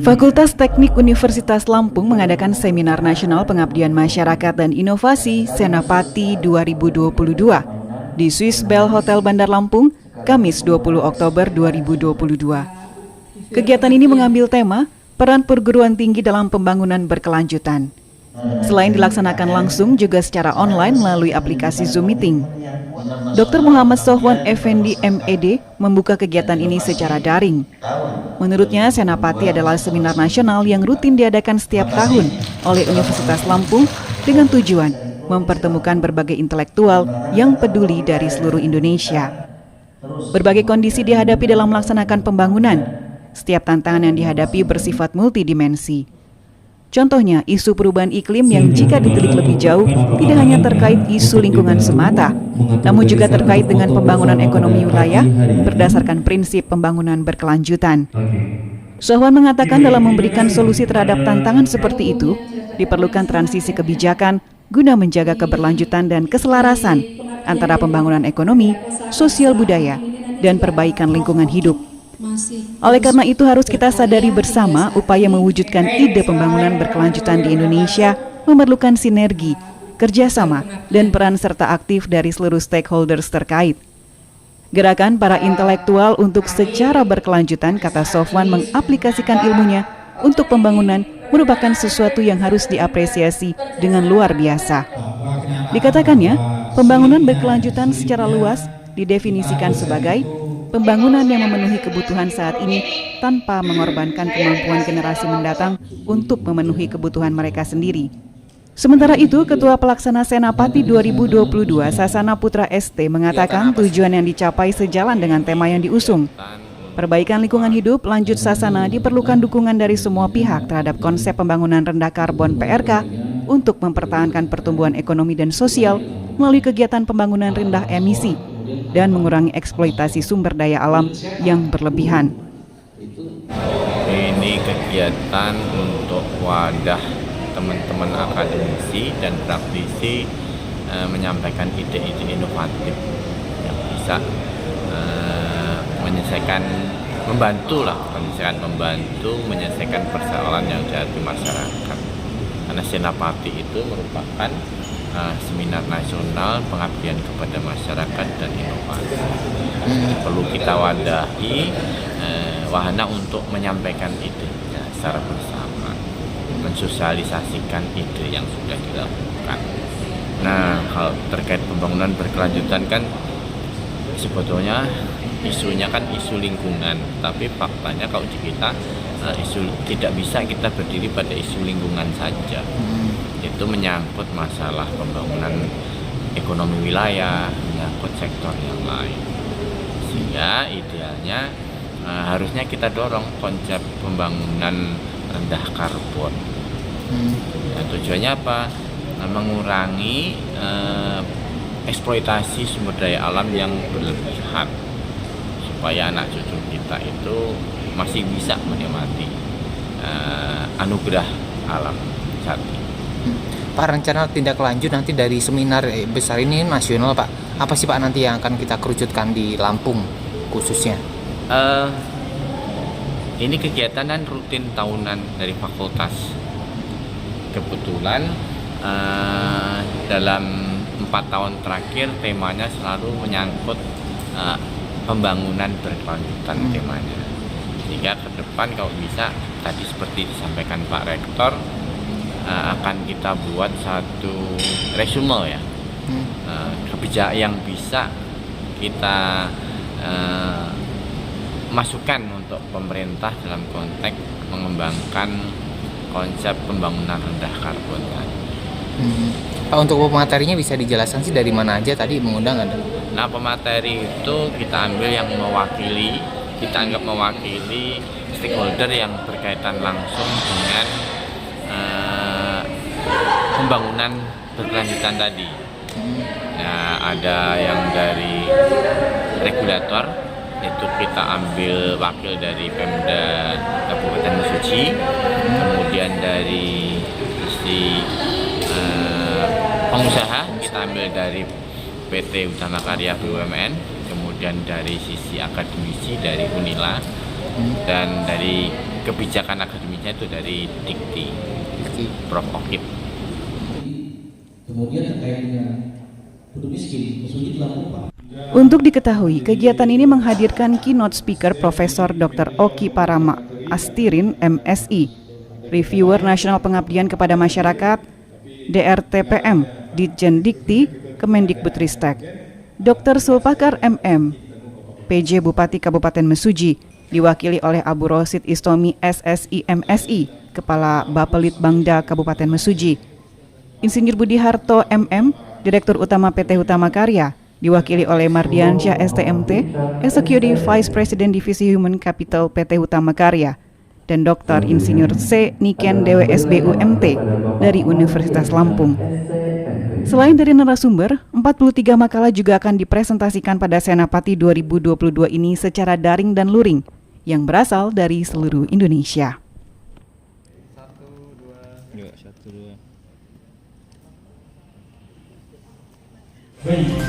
Fakultas Teknik Universitas Lampung mengadakan Seminar Nasional Pengabdian Masyarakat dan Inovasi Senapati 2022 di Swiss Bell Hotel Bandar Lampung, Kamis 20 Oktober 2022. Kegiatan ini mengambil tema peran perguruan tinggi dalam pembangunan berkelanjutan. Selain dilaksanakan langsung, juga secara online melalui aplikasi Zoom Meeting. Dr. Muhammad Sohwan Effendi MED membuka kegiatan ini secara daring. Menurutnya, Senapati adalah seminar nasional yang rutin diadakan setiap tahun oleh Universitas Lampung dengan tujuan mempertemukan berbagai intelektual yang peduli dari seluruh Indonesia. Berbagai kondisi dihadapi dalam melaksanakan pembangunan. Setiap tantangan yang dihadapi bersifat multidimensi. Contohnya, isu perubahan iklim yang jika ditelik lebih jauh tidak hanya terkait isu lingkungan semata, namun juga terkait dengan pembangunan ekonomi wilayah berdasarkan prinsip pembangunan berkelanjutan. Sohwan mengatakan dalam memberikan solusi terhadap tantangan seperti itu, diperlukan transisi kebijakan guna menjaga keberlanjutan dan keselarasan antara pembangunan ekonomi, sosial budaya, dan perbaikan lingkungan hidup. Oleh karena itu harus kita sadari bersama upaya mewujudkan ide pembangunan berkelanjutan di Indonesia memerlukan sinergi, kerjasama, dan peran serta aktif dari seluruh stakeholders terkait. Gerakan para intelektual untuk secara berkelanjutan, kata Sohwan, mengaplikasikan ilmunya untuk pembangunan merupakan sesuatu yang harus diapresiasi dengan luar biasa. Dikatakannya, pembangunan berkelanjutan secara luas didefinisikan sebagai pembangunan yang memenuhi kebutuhan saat ini tanpa mengorbankan kemampuan generasi mendatang untuk memenuhi kebutuhan mereka sendiri. Sementara itu, Ketua Pelaksana Senapati 2022 Sasana Putra ST mengatakan tujuan yang dicapai sejalan dengan tema yang diusung. Perbaikan lingkungan hidup lanjut Sasana diperlukan dukungan dari semua pihak terhadap konsep pembangunan rendah karbon PRK untuk mempertahankan pertumbuhan ekonomi dan sosial melalui kegiatan pembangunan rendah emisi dan mengurangi eksploitasi sumber daya alam yang berlebihan. Ini kegiatan untuk wadah teman-teman akademisi dan praktisi menyampaikan ide-ide inovatif yang bisa membantu menyelesaikan persoalan yang ada di masyarakat. Karena Senapati itu merupakan seminar nasional pengabdian kepada masyarakat dan inovasi. Perlu kita wadahi wahana untuk menyampaikan ide secara bersama, mensosialisasikan ide yang sudah dilakukan. Nah, hal terkait pembangunan berkelanjutan kan sebetulnya isunya kan isu lingkungan, tapi faktanya kalau di kita isu tidak bisa kita berdiri pada isu lingkungan saja. Itu menyangkut masalah pembangunan ekonomi wilayah, menyangkut sektor yang lain. Sehingga idealnya harusnya kita dorong konsep pembangunan rendah karbon. Ya, tujuannya apa? Mengurangi eksploitasi sumber daya alam yang berlebihan, supaya anak cucu kita itu masih bisa menikmati anugerah alam saat ini. Pak, rencana tindak lanjut nanti dari seminar besar ini nasional, Pak, apa sih Pak nanti yang akan kita kerucutkan di Lampung khususnya? Ini kegiatan kan rutin tahunan dari fakultas. Kebetulan dalam 4 tahun terakhir temanya selalu menyangkut pembangunan berkelanjutan temanya. Sehingga ke depan kalau bisa, tadi seperti disampaikan Pak Rektor, akan kita buat satu resume ya, kebijakan yang bisa kita masukkan untuk pemerintah dalam konteks mengembangkan konsep pembangunan rendah karbon. Pak, untuk pematerinya bisa dijelaskan sih dari mana aja tadi mengundang ada? Nah, pemateri itu kita ambil yang mewakili, kita anggap mewakili stakeholder yang berkaitan langsung dengan pembangunan berkelanjutan tadi. Nah, ada yang dari regulator, itu kita ambil wakil dari Pemda Kabupaten Mesuji, kemudian dari sisi pengusaha kita ambil dari PT Utama Karya BUMN, kemudian dari sisi akademisi dari Unila, dan dari kebijakan akademiknya itu dari Dikti, Prof. Okip. Kemudian terkait dengan penduduk miskin, khususnya di Lampung, Pak. Untuk diketahui, kegiatan ini menghadirkan keynote speaker Profesor Dr. Oki Parama Astirin, MSI, Reviewer Nasional Pengabdian kepada Masyarakat, DRTPM, Ditjen Dikti, Kemendikbudristek, Dr. Sulpakar MM, PJ Bupati Kabupaten Mesuji, diwakili oleh Abu Rosid Istomi SSI MSI, Kepala Bapelit Bangda Kabupaten Mesuji, Insinyur Budi Harto MM, Direktur Utama PT Hutama Karya, diwakili oleh Mardiansyah STMT, Executive Vice President Divisi Human Capital PT Hutama Karya, dan Dr. Insinyur C. Niken Dewe SBU MT dari Universitas Lampung. Selain dari narasumber, 43 makalah juga akan dipresentasikan pada Senapati 2022 ini secara daring dan luring yang berasal dari seluruh Indonesia. 1, 2. Baik.